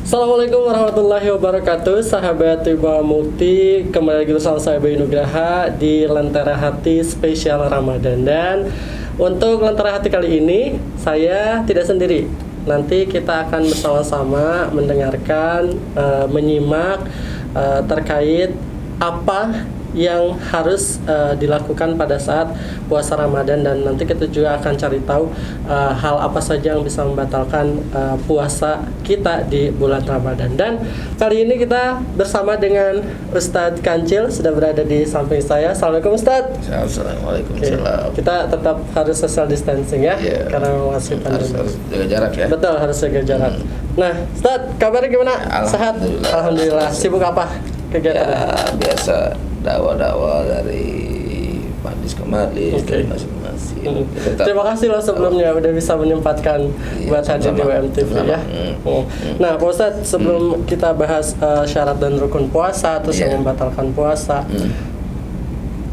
Assalamualaikum warahmatullahi wabarakatuh. Sahabat Tiba Mukti, kembali lagi bersama saya Bayu Nugraha di Lentera Hati spesial Ramadan. Dan untuk Lentera Hati kali ini saya tidak sendiri. Nanti kita akan bersama-sama mendengarkan, menyimak terkait apa yang harus dilakukan pada saat puasa Ramadan, dan nanti kita juga akan cari tahu hal apa saja yang bisa membatalkan puasa kita di bulan Ramadan. Dan kali ini kita bersama dengan Ustadz Kancil, sudah berada di samping saya. Assalamualaikum Ustadz. Assalamualaikum. Okay. Kita tetap harus social distancing ya, karena masih pandemi. Harus jaga jarak ya. Betul, harus jaga jarak. Nah, Ustadz, kabarnya gimana? Sehat? Alhamdulillah. Sibuk apa kegiatannya? Ya, biasa dakwah dari Padis kemarin, dari masing-masing. Terima kasih loh sebelumnya udah bisa menyempatkan buat hadir di WMTV ya. Nah, Pak Ustadz, sebelum kita bahas syarat dan rukun puasa atau yang membatalkan puasa,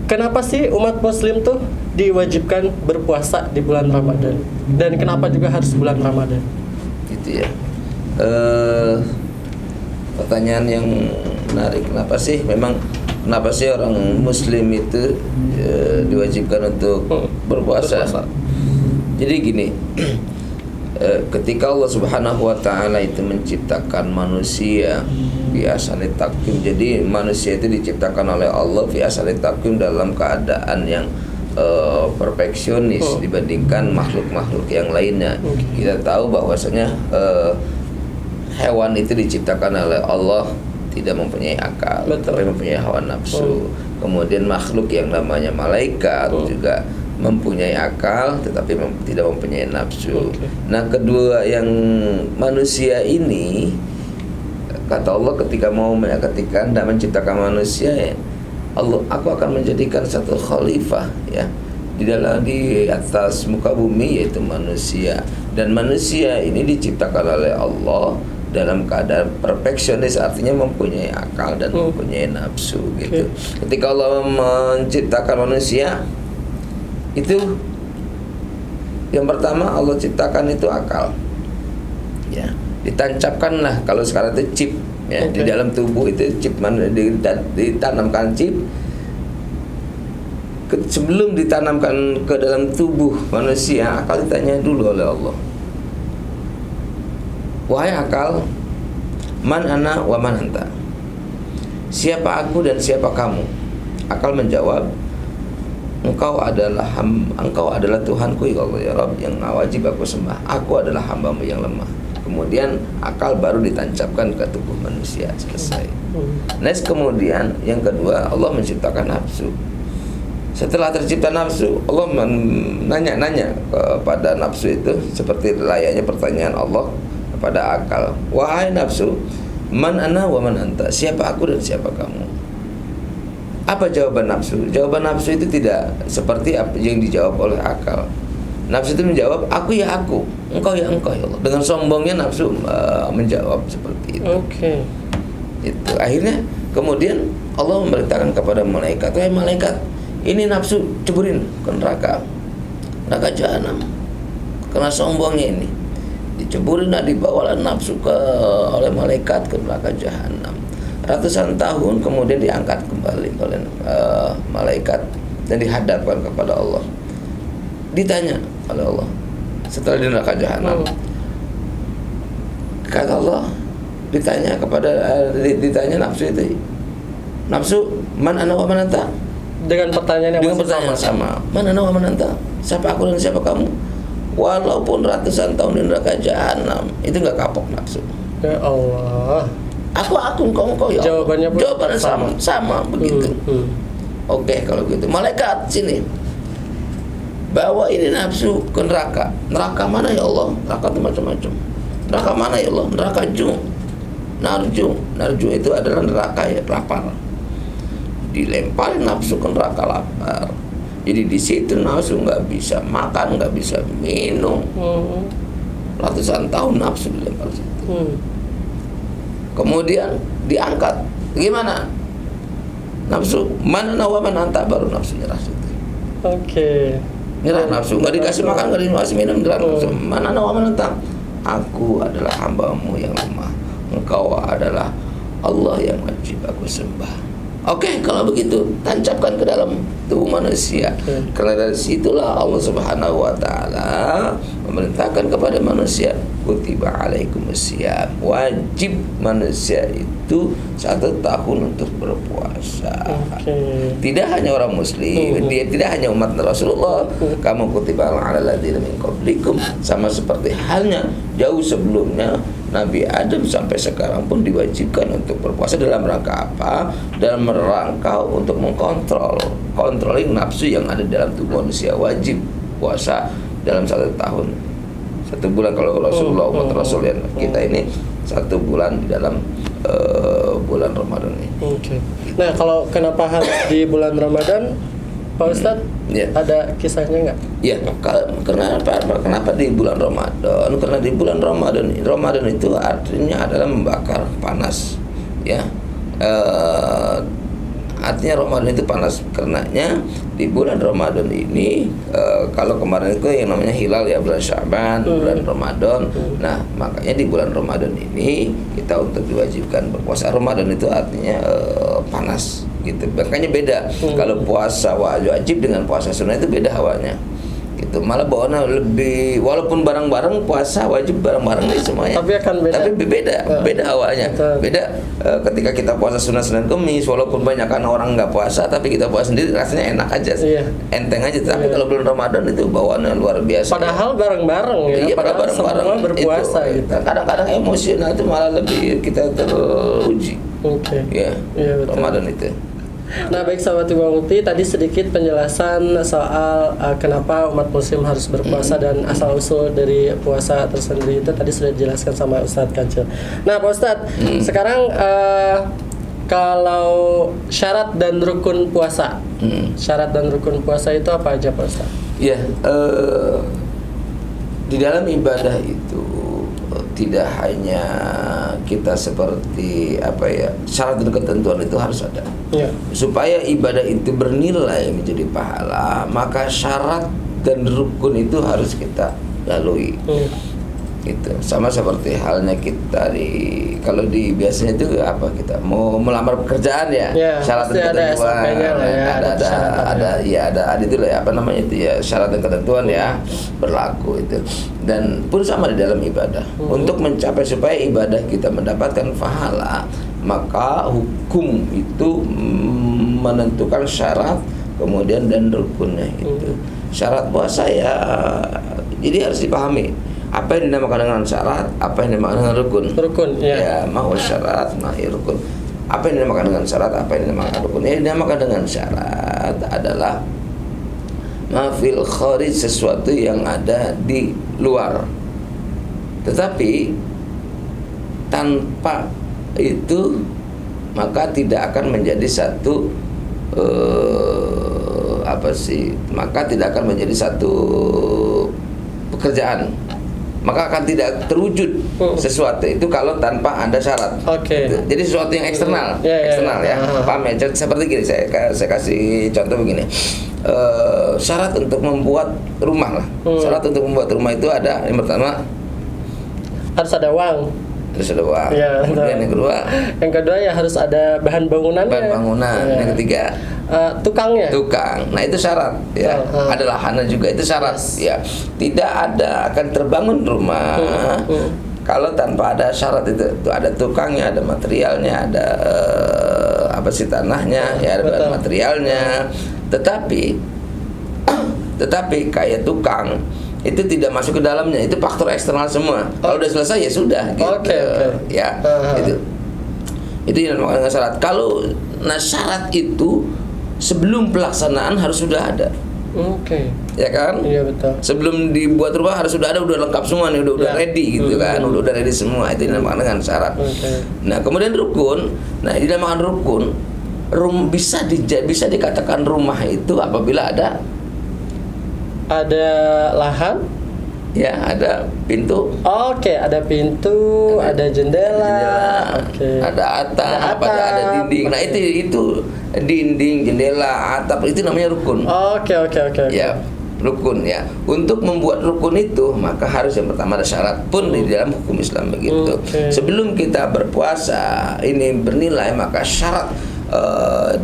kenapa sih umat Muslim tuh diwajibkan berpuasa di bulan Ramadan? Dan kenapa juga harus bulan Ramadan? Gitu ya. Pertanyaan yang menarik. Kenapa sih orang Muslim itu diwajibkan untuk berpuasa? Jadi gini, ketika Allah Subhanahu Wa Taala itu menciptakan manusia fi ahsani taqwim, jadi manusia itu diciptakan oleh Allah fi ahsani taqwim dalam keadaan yang perfeksionis dibandingkan makhluk-makhluk yang lainnya. Kita tahu bahwasanya hewan itu diciptakan oleh Allah tidak mempunyai akal, tapi mempunyai hawa nafsu. Kemudian makhluk yang namanya malaikat juga mempunyai akal, tetapi tidak mempunyai nafsu. Nah, kedua yang manusia ini, kata Allah ketika hendak menciptakan manusia, Allah, aku akan menjadikan satu khalifah ya di atas muka bumi, yaitu manusia. Dan manusia ini diciptakan oleh Allah dalam keadaan perfeksionis, artinya mempunyai akal dan mempunyai nafsu gitu. Ketika Allah menciptakan manusia, itu yang pertama Allah ciptakan itu akal. Ya, ditancapkanlah, kalau sekarang itu chip ya, di dalam tubuh itu chip, ditanamkan chip. Sebelum ditanamkan ke dalam tubuh manusia, akal ditanya dulu oleh Allah. Wahai akal, man ana wa man anta? Siapa aku dan siapa kamu? Akal menjawab, engkau adalah Tuhanku ya Allah ya Rabb, yang wajib aku sembah. Aku adalah hambamu yang lemah. Kemudian akal baru ditancapkan ke tubuh manusia, selesai. Next, kemudian yang kedua, Allah menciptakan nafsu. Setelah tercipta nafsu, Allah nanya kepada nafsu itu, seperti layaknya pertanyaan Allah pada akal. Wahai nafsu, man ana wa man anta? Siapa aku dan siapa kamu? Apa jawaban nafsu? Jawaban nafsu itu tidak seperti apa yang dijawab oleh akal. Nafsu itu menjawab, aku ya aku, engkau ya engkau ya Allah. Dengan sombongnya nafsu menjawab seperti itu. Itu akhirnya kemudian Allah memerintahkan kepada malaikat, wahai malaikat, ini nafsu ceburin ke neraka jahanam. Karena sombongnya ini, diceburin, dibawalah nafsu oleh malaikat ke neraka jahanam. Ratusan tahun kemudian diangkat kembali oleh malaikat dan dihadapkan kepada Allah. Ditanya oleh Allah setelah di neraka jahanam. Kata Allah, ditanya nafsu itu, nafsu, man ana wa man anta? Dengan pertanyaan yang sama. Man ana wa man anta? Siapa aku dan siapa kamu? Walaupun ratusan tahun di neraka jahanam, itu nggak kapok nafsu. Ya Allah. Aku engkau ya. Jawabannya sama begitu. Oke, kalau gitu malaikat sini, bawa ini nafsu ke neraka. Neraka mana ya Allah? Neraka itu macam-macam. Neraka mana ya Allah? Neraka Narju itu adalah neraka ya, lapar. Dilempar nafsu ke neraka lapar. Jadi di situ nafsu nggak bisa makan, nggak bisa minum. Ratusan tahun nafsu dilempar situ. Kemudian diangkat. Gimana? Nafsu, mana wa man anta? Baru nafsu nyerah situ. Nyerah nafsu, nggak dikasih makan, nggak dikasih minum, nyerah nafsu. Mana wa man anta? Aku adalah hambamu yang lemah. engkau adalah Allah yang wajib aku sembah. Oke, kalau begitu tancapkan ke dalam tubuh manusia. Karena dari situlah Allah Subhanahu wa taala memerintahkan kepada manusia, kutiba alaikumusiyam, wajib manusia itu 1 tahun untuk berpuasa. Tidak hanya orang muslim, dia tidak hanya umat Rasulullah. Kamu kutiba alal ladzina min qablikum, sama seperti halnya jauh sebelumnya Nabi Adam sampai sekarang pun diwajibkan untuk berpuasa. Dalam rangka apa? Dalam rangka untuk controlling nafsu yang ada dalam tubuh manusia. Wajib puasa dalam 1 tahun, 1 bulan kalau Rasulullah umat Rasul yang kita ini 1 bulan di dalam bulan Ramadan ini. Nah, kalau kenapa harus di bulan Ramadan, Pak Ustadz? Ada kisahnya nggak? Ya, kenapa di bulan Ramadan? Karena di bulan Ramadan itu artinya adalah membakar panas, ya. Artinya Ramadan itu panas, karenanya di bulan Ramadan ini kalau kemarin itu yang namanya hilal ya, bulan Sya'ban, bulan Ramadan. Nah, makanya di bulan Ramadan ini kita untuk diwajibkan berpuasa. Ramadan itu artinya panas gitu. Makanya beda. Kalau puasa wajib dengan puasa sunnah itu beda awalnya. Gitu. Malah bawaan lebih, walaupun bareng-bareng puasa wajib bareng-bareng nih semuanya. Tapi akan beda. Tapi beda awalnya. Beda ketika kita puasa sunnah Senin Kamis, walaupun banyak kan orang nggak puasa, tapi kita puasa sendiri rasanya enak aja, enteng aja. Tapi kalau bulan Ramadan itu bawaannya luar biasa. Padahal bareng-bareng ya. Iya, padahal bareng-bareng semua berpuasa itu. gitu. Kadang-kadang emosional itu malah lebih kita teruji. Ya, betul. Ramadan itu. Nah, baik sahabat Ibu Mukti, tadi sedikit penjelasan soal kenapa umat muslim harus berpuasa dan asal-usul dari puasa tersendiri itu tadi sudah dijelaskan sama Ustadz Kancil. Nah, Pak Ustadz, sekarang kalau syarat dan rukun puasa, syarat dan rukun puasa itu apa aja, Pak Ustadz? Ya, di dalam ibadah itu tidak hanya kita seperti syarat dan ketentuan itu harus ada. Supaya ibadah itu bernilai menjadi pahala, maka syarat dan rukun itu harus kita lalui. Gitu. Sama seperti halnya kita kalau di biasanya itu kita mau melamar pekerjaan ya, syarat dan ketentuan ada itu lah syarat dan ketentuan ya berlaku itu. Dan pun sama di dalam ibadah. Untuk mencapai supaya ibadah kita mendapatkan pahala, maka hukum itu menentukan syarat kemudian dan rukunnya itu. Syarat puasa ya, jadi harus dipahami apa yang dinamakan dengan syarat, apa yang dinamakan dengan rukun. Ya, mau syarat, rukun. Apa yang dinamakan dengan syarat, apa yang dinamakan rukun? Yang dinamakan dengan syarat adalah mafil kharij, sesuatu yang ada di luar. Tetapi tanpa itu maka tidak akan menjadi satu maka tidak akan menjadi satu pekerjaan. Maka akan tidak terwujud sesuatu itu kalau tanpa ada syarat. Gitu. Jadi sesuatu yang eksternal, paham ya? Seperti gini, saya kasih contoh begini. Syarat untuk membuat rumah lah. Syarat untuk membuat rumah itu ada, yang pertama harus ada uang. Kemudian yang kedua ya harus ada bahan bangunannya. Yang ketiga tukang. Nah, itu syarat ya. Ada lahannya juga, itu syarat ya. Tidak akan terbangun rumah kalau tanpa ada syarat itu. Ada tukangnya, ada materialnya, ada tanahnya, ada bahan materialnya. Tetapi kayak tukang itu tidak masuk ke dalamnya, itu faktor eksternal semua. Kalau udah selesai ya sudah gitu. Ya. Itu yang dinamakan dengan syarat. Kalau syarat itu sebelum pelaksanaan harus sudah ada. Ya kan? Iya, betul. Sebelum dibuat rumah harus sudah ada, udah lengkap semua nih, udah ready gitu kan. Udah ready semua. Itu dinamakan dengan syarat. Nah, kemudian rukun. Nah, ini dinamakan rukun. Bisa dikatakan rumah itu apabila ada lahan, ya, ada pintu. Ada pintu, ada jendela. Ada atap, ada dinding. Nah, itu dinding, jendela, atap itu namanya rukun. Oke. Ya. Rukun ya. Untuk membuat rukun itu maka harus yang pertama ada syarat pun di dalam hukum Islam begitu. Sebelum kita berpuasa ini bernilai, maka syarat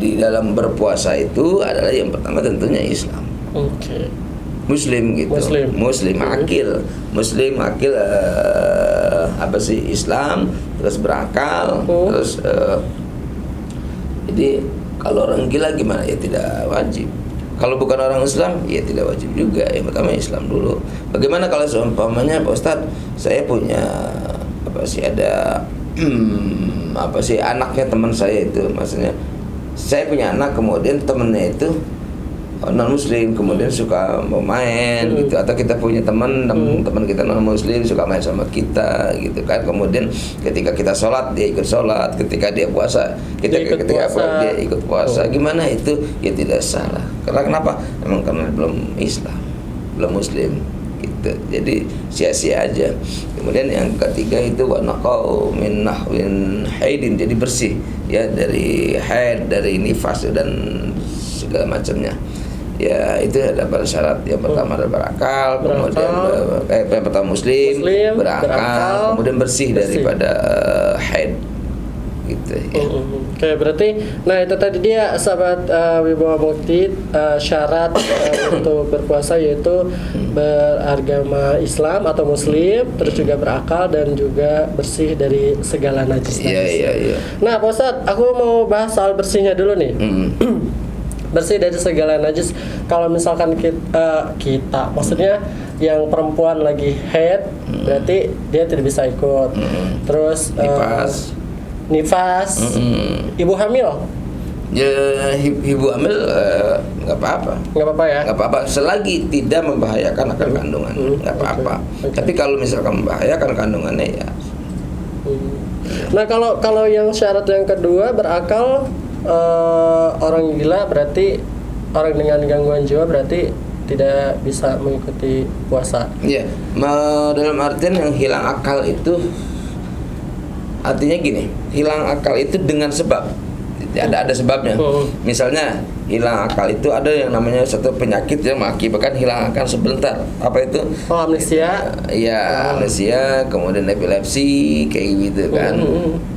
di dalam berpuasa itu adalah yang pertama tentunya Islam. Muslim gitu. Muslim akil. Muslim akil apa sih Islam, terus berakal, terus jadi kalau orang gila gimana ya tidak wajib. Kalau bukan orang Islam, ya tidak wajib juga. Yang pertama Islam dulu. Bagaimana kalau seumpamanya Pak Ustadz, saya punya apa sih ada apa sih anaknya teman saya itu, maksudnya saya punya anak kemudian temennya itu non muslim kemudian suka mau main gitu, atau kita punya teman kita non muslim suka main sama kita gitu kan, kemudian ketika kita sholat dia ikut sholat, ketika dia puasa dia ikut puasa, gimana itu ya tidak salah. Karena kenapa? Memang karena belum Islam, belum muslim gitu, jadi sia-sia aja. Kemudian yang ketiga itu wa naqau min nahwin haidin, jadi bersih ya dari haid, dari nifas dan segala macamnya. Ya itu ada syarat. Yang pertama adalah berakal, kemudian yang pertama muslim berakal, kemudian bersih daripada haid gitu ya. Oke, berarti nah itu tadi dia sahabat Wibawa Mukti, syarat untuk berpuasa yaitu beragama Islam atau muslim, terus juga berakal dan juga bersih dari segala najis. Iya. Nah, Pak Ustadz, aku mau bahas soal bersihnya dulu nih. Bersih dari segala najis. Kalau misalkan kita maksudnya yang perempuan lagi haid, berarti dia tidak bisa ikut. Terus nifas. Ibu hamil ya, ibu hamil nggak apa-apa. Nggak apa-apa ya? Nggak apa-apa selagi tidak membahayakan akan kandungan, nggak apa-apa. Tapi kalau misalkan membahayakan kandungannya ya. Nah, kalau yang syarat yang kedua berakal, orang gila berarti orang dengan gangguan jiwa berarti tidak bisa mengikuti puasa. Iya, dalam artian yang hilang akal itu artinya gini, hilang akal itu dengan sebab. Ada sebabnya. Misalnya hilang akal itu ada yang namanya satu penyakit yang mengakibatkan hilang akal sebentar. Apa itu? Amnesia. Iya, amnesia, kemudian epilepsi kayak gitu kan.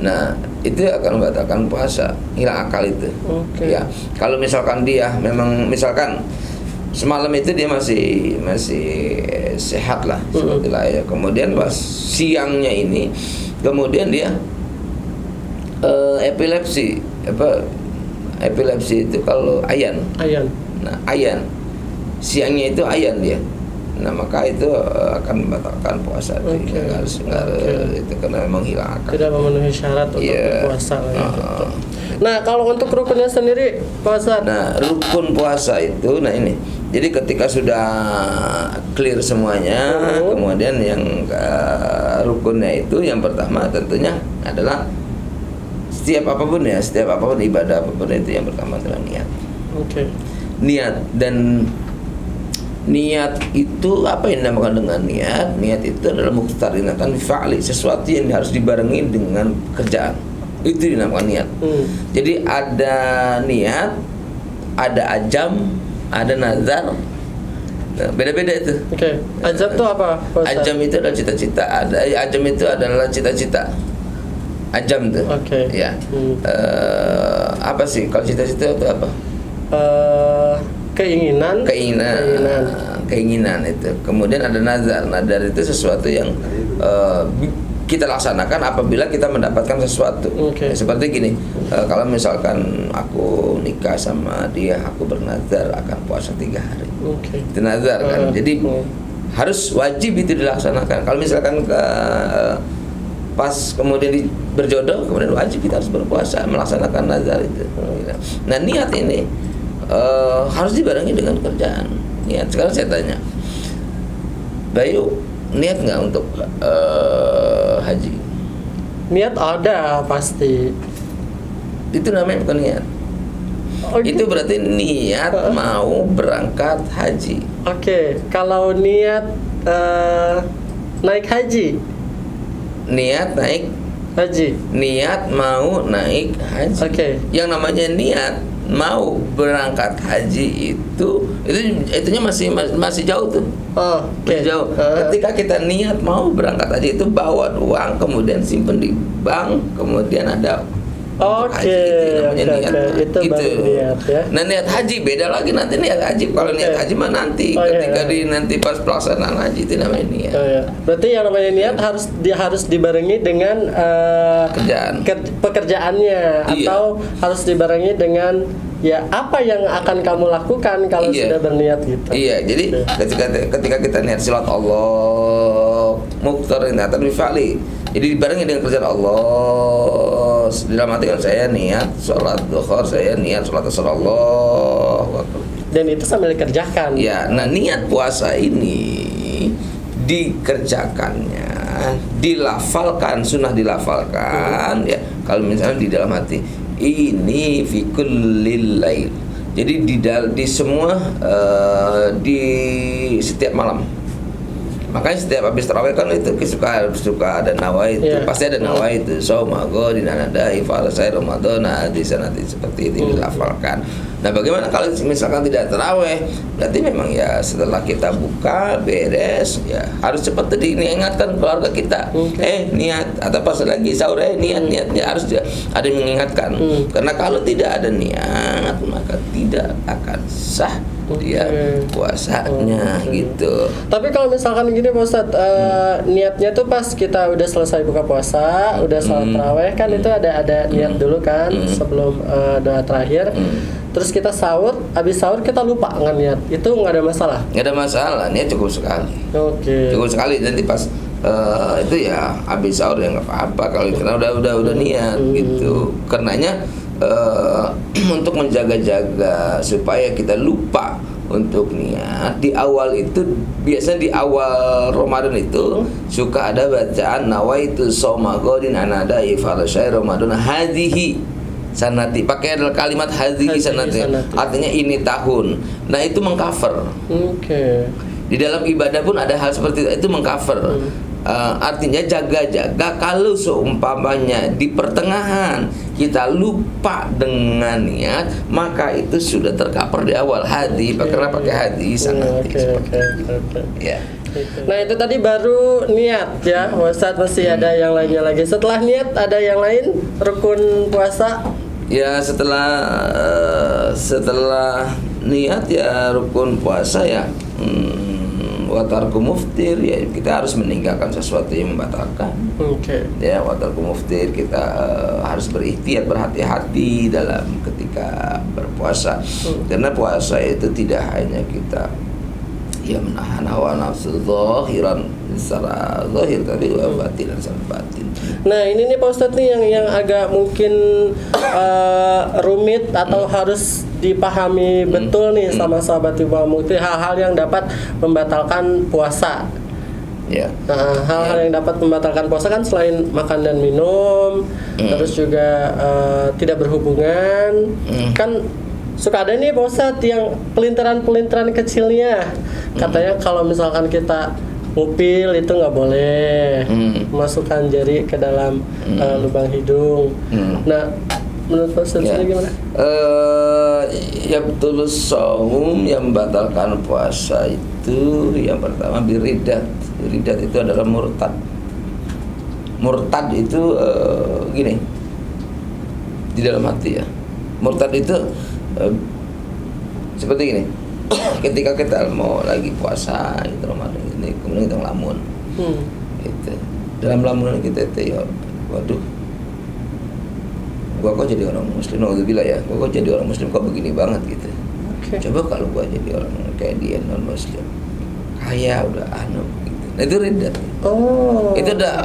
Nah, itu akan membatalkan puasa, hilang akal itu. Ya, kalau misalkan dia memang misalkan semalam itu dia masih sehat lah, seperti lah ya. Kemudian pas siangnya ini, kemudian dia epilepsi. Epilepsi itu kalau ayan. Nah, ayan. Siangnya itu ayan dia. Nah, maka itu akan membatalkan puasa. Harus itu karena memang hilang akal. Tidak memenuhi syarat untuk berpuasa. Nah, kalau untuk rukunnya sendiri, puasa. Nah, rukun puasa itu, nah ini. Jadi ketika sudah clear semuanya, kemudian yang rukunnya itu yang pertama tentunya adalah setiap apapun ibadah apapun itu yang pertama adalah niat. Niat, dan niat itu apa yang dinamakan dengan niat? Niat itu adalah muqtarinatan fa'li, sesuatu yang harus dibarengi dengan kerjaan. Itu dinamakan niat. Jadi ada niat, ada ajam, ada nazar. Nah, beda-beda itu. Ajam itu apa? Ajam itu adalah cita-cita. Ajam itu adalah cita-cita. Ajam tuh. Ya. Apa sih kalau cita-cita itu apa? Keinginan itu. Kemudian ada nazar. Nazar itu sesuatu yang kita laksanakan apabila kita mendapatkan sesuatu. Seperti gini, kalau misalkan aku nikah sama dia, aku bernazar akan puasa 3 hari. Itu nazar kan. Jadi harus wajib itu dilaksanakan. Kalau misalkan pas kemudian berjodoh, kemudian wajib kita harus berpuasa melaksanakan nazar itu. Nah, niat ini harus dibarengi dengan kerjaan. Niat. Sekarang saya tanya, Bayu, niat nggak untuk haji? Niat ada pasti. Itu namanya bukan niat. Itu berarti niat mau berangkat haji. Kalau niat naik haji. Niat naik haji. Niat mau naik haji. Yang namanya mau berangkat haji itunya masih jauh tuh. Oh, Masih jauh. Ketika kita niat mau berangkat haji itu bawa uang, kemudian simpen di bank, kemudian ada untuk Oke, haji, itu namanya niat. itu baru niat ya. Nah, niat haji beda lagi nanti niat haji. Kalau niat haji mah nanti ketika nanti pas pelaksanaan haji itu namanya niat. Oh, ya. Berarti yang namanya niat harus dibarengi dengan Kerjaan. pekerjaannya atau harus dibarengi dengan ya apa yang akan kamu lakukan kalau sudah berniat gitu. Iya, jadi ketika kita niat salat Allah muqtarinatan bi fa'li. Jadi dibarengi dengan kerjaan Allah. Dalam arti kan saya niat salat duhur, saya niat salat asar Allah. Dan itu sambil dikerjakan. Ya, nah niat puasa ini dikerjakannya, dilafalkan, sunnah dilafalkan ya. Kalau misalnya di dalam hati ini fi kullil lail. Jadi di semua di setiap malam. Makanya setiap habis tarawih kan itu suka ada nawaitu, pasti ada nawaitu. Saumago dinanadai fala saya Ramadan di sana seperti itu dilafalkan. Nah, bagaimana kalau misalkan tidak tarawih? Berarti memang ya setelah kita buka beres ya harus cepat diingatkan keluarga kita. Niat atau pas lagi sahur niatnya harus ada yang mengingatkan. Karena kalau tidak ada niat maka tidak akan sah dia puasanya gitu. Tapi kalau misalkan gini Pak Ustadz, niatnya tuh pas kita udah selesai buka puasa, udah salat tarawih kan itu ada niat dulu kan sebelum doa terakhir. Terus kita sahur, habis sahur kita lupa nggak niat, itu nggak ada masalah? Nggak ada masalah, niat cukup sekali. Cukup sekali, nanti pas itu ya habis sahur ya nggak apa-apa kalau karena udah niat gitu. Karenanya untuk menjaga-jaga supaya kita lupa untuk niat di awal itu, biasanya di awal Ramadan itu suka ada bacaan nawaitu shauma ghadin anada ifal syahr Ramadan hadhihi sanati, pakai adalah kalimat hadhihi sanati, artinya ini tahun. Nah, itu mengcover. Di dalam ibadah pun ada hal seperti itu mengcover. Artinya jaga-jaga kalau seumpamanya di pertengahan kita lupa dengan niat, maka itu sudah tercover di awal hadi, karena pakai hadi sanati. Ya. Nah, itu tadi baru niat ya, Ustaz. Masih ada yang lainnya lagi. Setelah niat ada yang lain rukun puasa? Ya, setelah niat ya rukun puasa ya. Watarku muftir ya, kita harus meninggalkan sesuatu yang membatalkan. Ya, watarku muftir, kita harus berikhtiar, berhati-hati dalam ketika berpuasa. Karena puasa itu tidak hanya kita ya menahan hawa nafsu zahiran secara zahir, tapi batinan secara batin. Nah, ini nih Pak Ustadz nih yang agak mungkin rumit atau harus dipahami betul nih sama sahabat Ibu Mukti, hal-hal yang dapat membatalkan puasa. Nah, hal-hal yang dapat membatalkan puasa kan selain makan dan minum, terus juga tidak berhubungan. Kan suka ada nih Pak Ustadz yang pelintaran-pelintaran kecilnya. Katanya kalau misalkan kita ngupil itu nggak boleh, masukkan jari ke dalam lubang hidung. Nah, menurut Pak Ustadz gimana? Ya betul, saum yang membatalkan puasa itu yang pertama biridat. Biridat itu adalah murtad. Murtad itu gini di dalam hati ya. Murtad itu seperti gini. Ketika kita mau lagi puasa gitu Ramadan ini, kemudian kita ngelamun. Gitu. Dalam lamunan kita itu ya, waduh, gua kok jadi orang muslim, alhamdulillah ya, gua kok jadi orang muslim kok begini banget gitu. Coba kalau gua jadi orang kayak dia non muslim, kaya udah anu gitu. Nah, itu riddat. Itu udah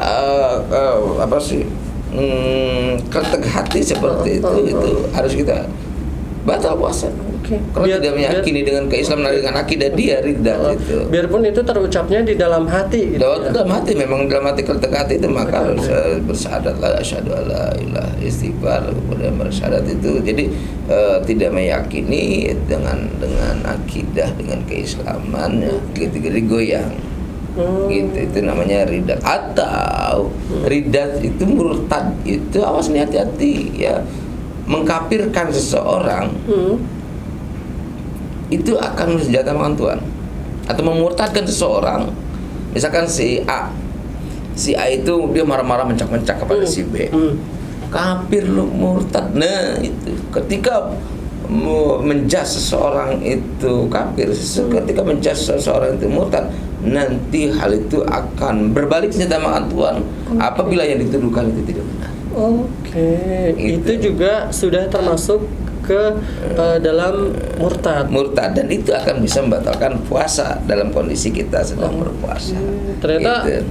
apa sih? Ketek hati seperti itu harus kita batal puasa. Karena tidak meyakini dengan keislaman, dengan akidah dia riddat itu. Biarpun itu terucapnya di dalam hati gitu. Dalam hati, memang dalam hati ketek hati itu, maka harus bersyahadat la asyhadu alla ilaha istighfar, kemudian bersyahadat itu. Jadi tidak meyakini dengan akidah, dengan keislamannya, gitu-gitu goyang. Gitu, itu namanya riddat. Atau riddat itu murtad, itu awas nih, hati-hati ya. mengkafirkan seseorang itu akan senjata makan Tuhan, atau memurtadkan seseorang. Misalkan si A itu dia marah-marah mencak-mencak kepada si B, kafir lu, murtad. Nah itu ketika menjas seseorang itu kafir, ketika menjas seseorang itu murtad, nanti hal itu akan berbalik senjata makan Tuhan apabila yang dituduhkan itu tidak benar. Itu juga sudah termasuk ke dalam murtad. Dan itu akan bisa membatalkan puasa dalam kondisi kita sedang berpuasa. Ternyata Gitu.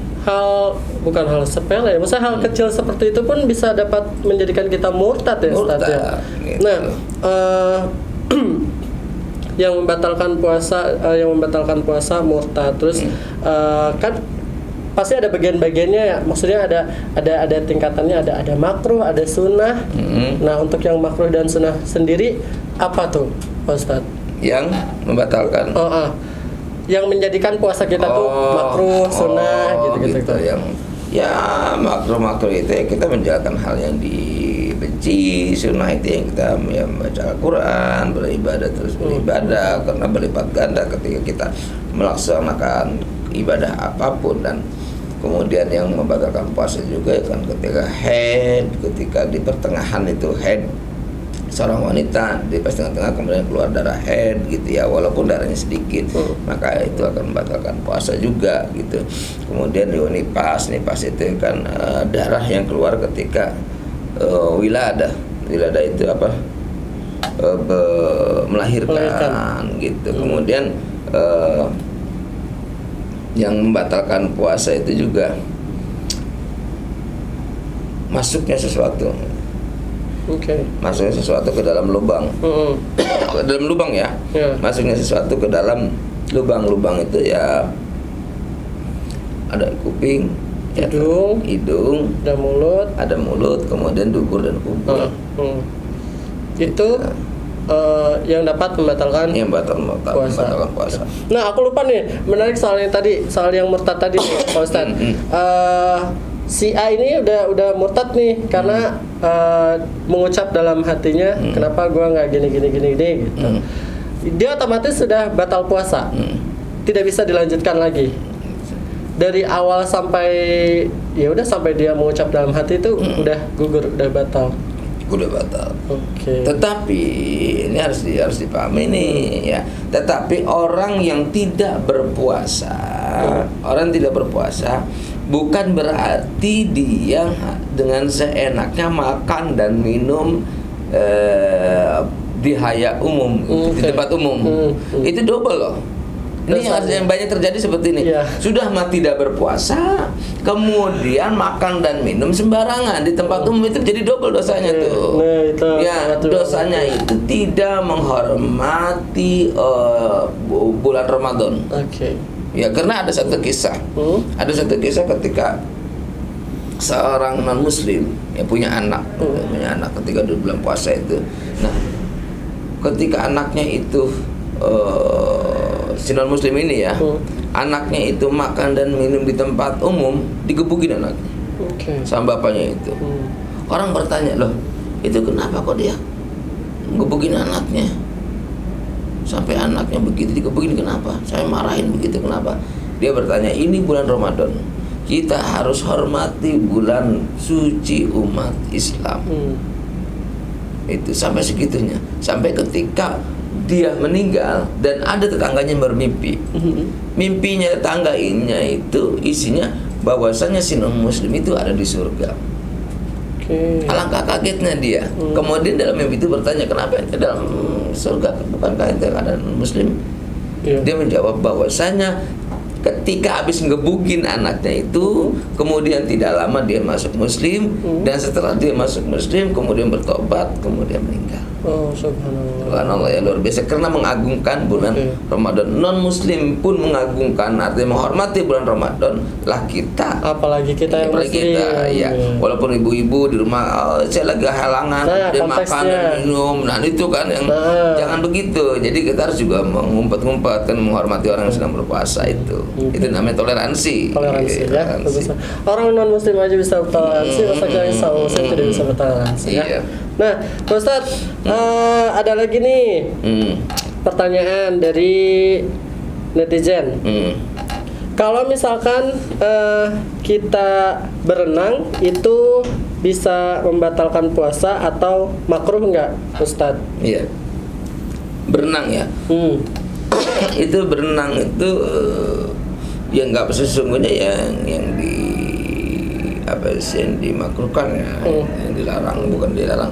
bukan hal sepele, maksudnya hal kecil seperti itu pun bisa dapat menjadikan kita murtad ya Ustaz ya. Gitu. Nah, yang membatalkan puasa murtad. Terus kan pasti ada bagian-bagiannya ya, maksudnya ada tingkatannya, ada makruh, ada sunnah. Nah, untuk yang makruh dan sunnah sendiri apa tuh Pak Ustadz? Yang membatalkan yang menjadikan puasa kita tuh makruh, sunnah gitu. Yang ya makruh itu ya kita menjalankan hal yang dibenci, sunnah itu yang kita membaca Al-Quran, beribadah terus beribadah, karena berlipat ganda ketika kita melaksanakan ibadah apapun. Dan kemudian yang membatalkan puasa juga kan ketika di pertengahan itu haid seorang wanita, di pas tengah-tengah kemudian keluar darah haid gitu ya, walaupun darahnya sedikit, maka itu akan membatalkan puasa juga gitu. Kemudian di nifas itu kan darah yang keluar ketika wiladah itu apa, melahirkan gitu. Kemudian yang membatalkan puasa itu juga masuknya sesuatu ke dalam lubang. Ke dalam lubang ya. Masuknya sesuatu ke dalam lubang itu ya, ada kuping, hidung, ada mulut, kemudian dubur dan kubur. Itu yang dapat membatalkan puasa. Nah, aku lupa nih, menarik soal yang murtad tadi nih, Pak Ustadz. Si A ini udah murtad nih karena mengucap dalam hatinya, kenapa gua nggak gini gitu. Dia otomatis sudah batal puasa, tidak bisa dilanjutkan lagi. Dari awal sampai dia mengucap dalam hati itu udah gugur, udah batal. Tetapi ini harus dipahami nih ya. Tetapi orang yang tidak berpuasa, bukan berarti dia dengan seenaknya makan dan minum di haya umum, di tempat umum. Itu double loh. Ini yang banyak terjadi seperti ini. Sudah tidak berpuasa, kemudian makan dan minum sembarangan di tempat umum, itu jadi double dosanya tuh. Dosanya itu tidak menghormati bulan Ramadan. Ya, karena ada satu kisah. Ketika seorang non muslim punya anak ketika di bulan puasa itu. Nah, ketika anaknya itu si non muslim ini ya, anaknya itu makan dan minum di tempat umum, digebukin anaknya sama bapaknya itu. Orang bertanya, loh itu kenapa kok dia ngebukin anaknya sampai anaknya begitu digebukin, kenapa? Saya marahin begitu, kenapa? Dia bertanya, ini bulan Ramadan, kita harus hormati bulan suci umat Islam. Itu sampai segitunya, sampai ketika dia meninggal dan ada tetangganya bermimpi. Mimpinya tetangganya itu isinya bahwasanya si non muslim itu ada di surga. Alangkah kagetnya dia. Kemudian dalam mimpi itu bertanya, kenapa ente dalam surga, bukankah ente ada non muslim? Dia menjawab bahwasanya ketika habis ngebukin anaknya itu, kemudian tidak lama dia masuk muslim, dan setelah dia masuk muslim kemudian bertobat, kemudian meninggal. Subhanallah, ya luar biasa, karena mengagungkan bulan Ramadan. Non muslim pun mengagungkan, artinya menghormati bulan Ramadan. Lah kita, apalagi kita yang muslim, ya. Walaupun ibu-ibu di rumah, saya lagi halangan dia makan dan minum, nah itu kan yang jangan begitu. Jadi kita harus juga mengumpet-ngumpet kan, menghormati orang yang sedang berpuasa itu. Itu namanya toleransi ya. Orang non muslim aja bisa bertoleransi, masa kita yang muslim tidak bisa bertoleransi ya. Nah, Pak Ustadz, ada lagi nih pertanyaan dari netizen. Kalau misalkan kita berenang itu bisa membatalkan puasa atau makruh nggak, Ustadz? Iya. Berenang ya. Itu berenang itu ya nggak sesungguhnya yang di apa sih yang dimakruhkan ya, yang dilarang, bukan dilarang,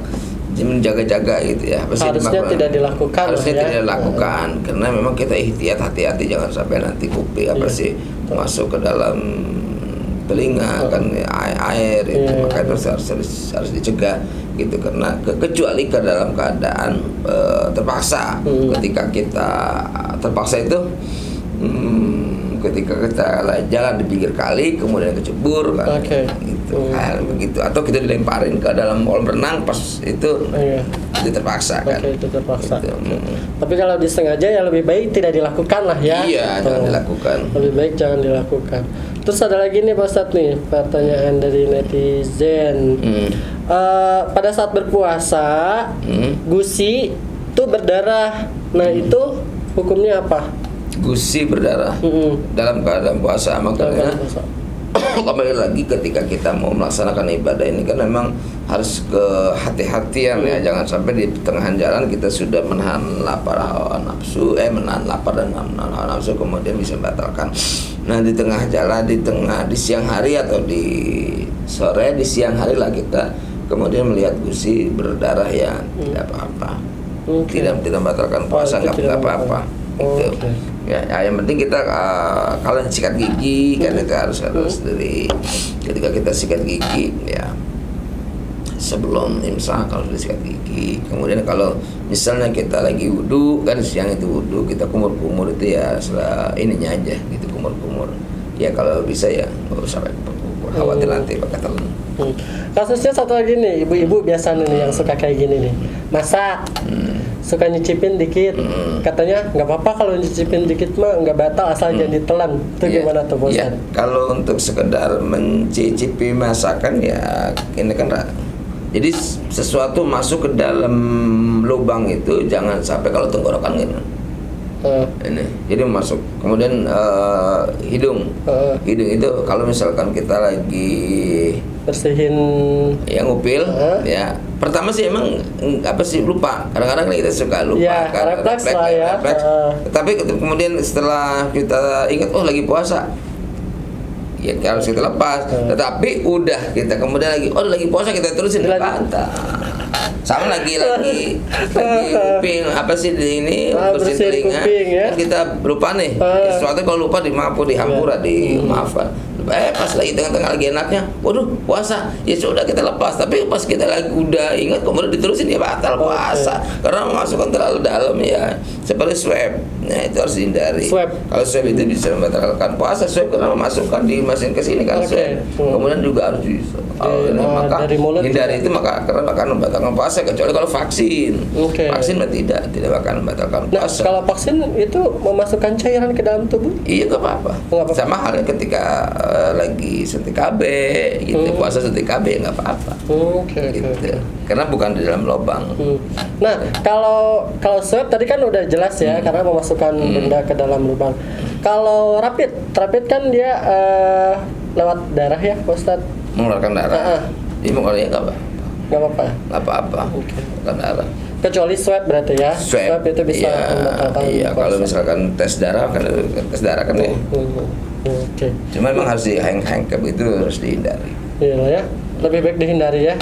jadi menjaga-jaga gitu ya. Harusnya tidak dilakukan. Harusnya ya? tidak dilakukan karena memang kita ihtiyat, hati-hati jangan sampai nanti kuping apa sih masuk ke dalam telinga kan air itu, maka itu harus dicegah gitu, karena kecuali ke dalam keadaan terpaksa. Ketika kita terpaksa itu ketika kita jalan di pinggir kali kemudian kecebur kan, gitu begitu, atau kita dilemparin ke dalam kolam renang pas itu itu terpaksa kan. Itu terpaksa. Gitu. Tapi kalau disengaja ya lebih baik tidak dilakukan lah ya. Iya, jangan dilakukan. Lebih baik jangan dilakukan. Terus ada lagi nih Pak Ustadz nih, pertanyaan dari netizen. Pada saat berpuasa, gusi itu berdarah. Nah, itu hukumnya apa? Gusi berdarah dalam keadaan puasa, makanya kembali lagi ketika kita mau melaksanakan ibadah ini kan memang harus kehati-hatian ya, jangan sampai di pertengahan jalan kita sudah menahan lapar hawa nafsu, menahan lapar dan menahan hawa nafsu kemudian bisa membatalkan. Nah, di tengah jalan, di siang hari atau di sore, di siang hari lah kita kemudian melihat gusi berdarah ya tidak apa-apa, tidak membatalkan puasa, nggak apa-apa gitu. Ya, yang penting kita kalau sikat gigi kan itu harus dari ketika kita sikat gigi ya sebelum imsak kalau sudah sikat gigi. Kemudian kalau misalnya kita lagi wudu kan siang itu wudu, kita kumur-kumur itu ya setelah ininya aja gitu, kumur-kumur. Ya kalau bisa ya nggak usah khawatir nanti pakai telan. Kasusnya satu lagi nih, ibu-ibu biasa nih yang suka kayak gini nih, masak. Suka nyicipin dikit, katanya nggak apa-apa kalau nyicipin dikit mah nggak batal asal jangan ditelan. Itu gimana tuh Bos? Kalau untuk sekedar mencicipi masakan ya ini kan jadi sesuatu masuk ke dalam lubang itu jangan sampai kalau tenggorokan gitu. Ini jadi masuk kemudian hidung itu kalau misalkan kita lagi bersihin yang ngupil ya pertama sih emang apa sih lupa, kadang-kadang kita suka lupa ya, kan refleks lah ya. Tapi kemudian setelah kita ingat lagi puasa ya harus kita lepas, tetapi udah kita kemudian lagi puasa kita terusin bantah sama lagi kuping apa sih di ini bersihin telinga kuping, ya? Kan kita lupa nih sesuatu, kalau lupa dihampura dimaafkan. Pas lagi tengah-tengah lagi enaknya, waduh puasa, ya sudah kita lepas. Tapi pas kita lagi udah ingat kemudian diterusin ya batal puasa karena memasukkan terlalu dalam ya, seperti swab. Nah itu harus dihindari. Kalau swab itu bisa membatalkan puasa, swab karena memasukkan di mesin kesini kan swab. Kemudian juga harus maka hindari itu maka karena akan membatalkan puasa, kecuali kalau vaksin. Vaksin mah tidak akan membatalkan puasa. Nah, kalau vaksin itu memasukkan cairan ke dalam tubuh? Iya nggak apa-apa. Sama halnya ketika lagi suntik KB gitu, puasa suntik KB nggak apa-apa. Gitu. Karena bukan di dalam lubang. Nah, kalau swab tadi kan udah jelas ya, karena memasukkan benda ke dalam lubang. Kalau rapid kan dia lewat darah ya, Pak Ustadz? Mengeluarkan darah. Ini mengeluarkan nggak apa-apa. Nggak apa-apa. Mengeluarkan darah. Kecuali swab berarti ya. Swab itu bisa membatalkan. Iya, kalau misalkan tes darah kan ya. Cuma memang harus di-hang-hang itu harus dihindari. Iya ya, lebih baik dihindari ya,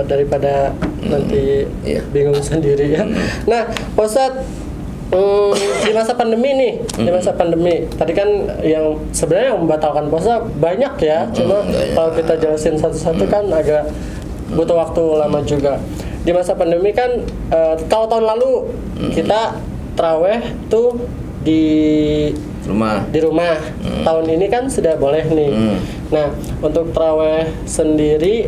daripada nanti bingung sendiri ya. Nah, Pak Ustadz, di masa pandemi nih, di masa pandemi, tadi kan yang sebenarnya yang membatalkan puasa banyak ya, cuma kalau kita jelasin satu-satu kan agak butuh waktu lama juga. Di masa pandemi kan, kalau tahun lalu kita taraweh tuh di rumah. Tahun ini kan sudah boleh nih. Nah, untuk taraweh sendiri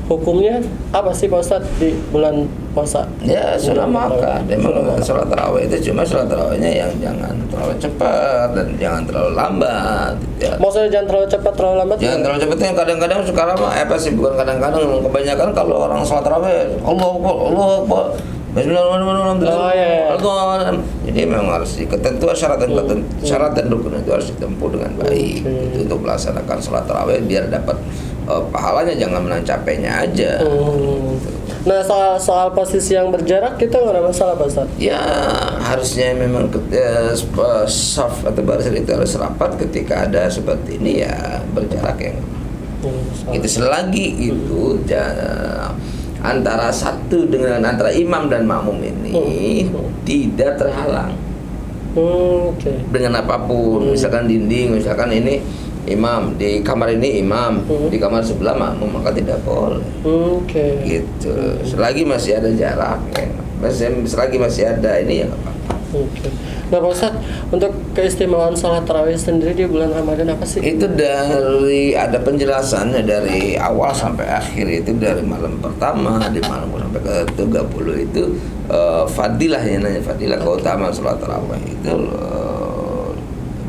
hukumnya apa sih Pak Ustadz di bulan puasa? Ya sunnah makan. Memang sholat tarawih itu cuma sholat tarawihnya yang jangan terlalu cepat dan jangan terlalu lambat. Ya. Maksudnya jangan terlalu cepat, terlalu lambat? Jangan terlalu cepat. Yang kadang-kadang sekarang mah apa sih, bukan kadang-kadang, kebanyakan kalau orang sholat tarawih Allah Akbar, Bismillahirrahmanirrahim. Oh, iya. Jadi memang harus ketentuan syarat dan rukun itu harus ditempuh dengan baik. Okay. Itu untuk melaksanakan sholat tarawih biar dapat pahalanya, jangan menang capeknya aja. Nah, soal posisi yang berjarak itu nggak ada masalah Pak Ustadz? Ya harusnya memang saf atau barisan itu harus rapat. Ketika ada seperti ini ya berjarak yang itu selagi itu antara satu dengan antara imam dan makmum ini tidak terhalang dengan apapun. Misalkan dinding, misalkan ini imam, di kamar ini imam, di kamar sebelah makmum, maka tidak boleh. Gitu. Selagi masih ada jarak, selagi masih ada ini ya nggak apa-apa. Nah Pak Ustadz, untuk keistimewaan sholat tarawih sendiri di bulan Ramadan apa sih? Itu ada penjelasannya dari awal sampai akhir. Itu dari malam pertama, di malam sampai ke 30 itu fadilahnya, fadilah keutamaan sholat tarawih itu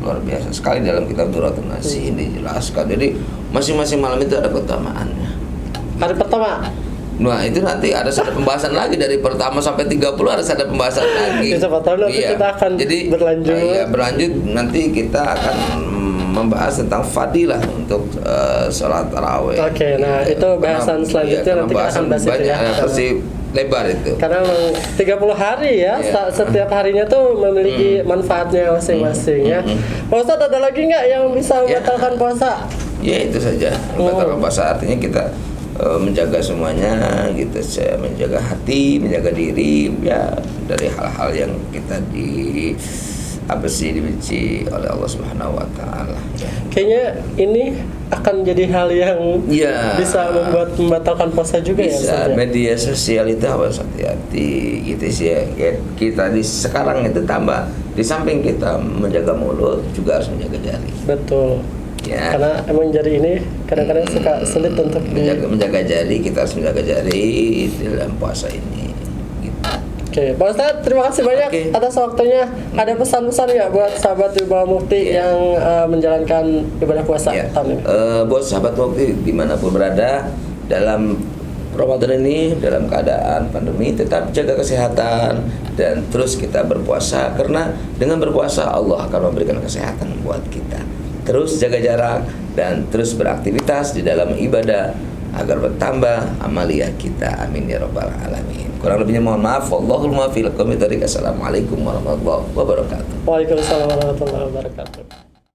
luar biasa sekali. Dalam kitab Duratul Nasi ini dijelaskan. Jadi masing-masing malam itu ada keutamaannya. Hari pertama? Nah itu nanti ada pembahasan lagi dari pertama sampai 30 harus ada pembahasan lagi. Siapa tahu nanti kita akan berlanjut. Berlanjut nanti kita akan membahas tentang fadilah untuk sholat tarawih. Oke, nah itu bahasan selanjutnya nanti kita akan bahas itu ya. Pasti lebar itu. Karena 30 hari ya, setiap harinya tuh memiliki manfaatnya masing-masing ya. Pak Ustadz, ada lagi nggak yang bisa membatalkan puasa? Ya itu saja, membatalkan puasa artinya kita menjaga semuanya gitu, saya menjaga hati, menjaga diri ya dari hal-hal yang kita dibenci oleh Allah Subhanahu wa taala. Kayaknya ini akan jadi hal yang bisa membatalkan puasa juga bisa, ya. Media sosial itu harus hati-hati gitu sih ya. Kita sekarang itu tambah di samping kita menjaga mulut juga harus menjaga jari. Betul. Ya. Karena emang jari ini kadang-kadang suka sulit untuk menjaga jari. Kita harus menjaga jari dalam puasa ini gitu. Oke, Pak Ustadz, terima kasih banyak atas waktunya. Ada pesan-pesan nggak buat sahabat Wibawa Mukti yang menjalankan ibadah puasa tahun ini? Buat sahabat Mukti dimanapun berada dalam Ramadan ini, dalam keadaan pandemi, tetap jaga kesehatan dan terus kita berpuasa, karena dengan berpuasa Allah akan memberikan kesehatan buat kita. Terus jaga jarak dan terus beraktivitas di dalam ibadah agar bertambah amaliyah kita. Amin ya rabbal alamin. Kurang lebihnya mohon maaf. Wallahul muwaffiq. Assalamualaikum warahmatullahi wabarakatuh. Waalaikumsalam warahmatullahi wabarakatuh.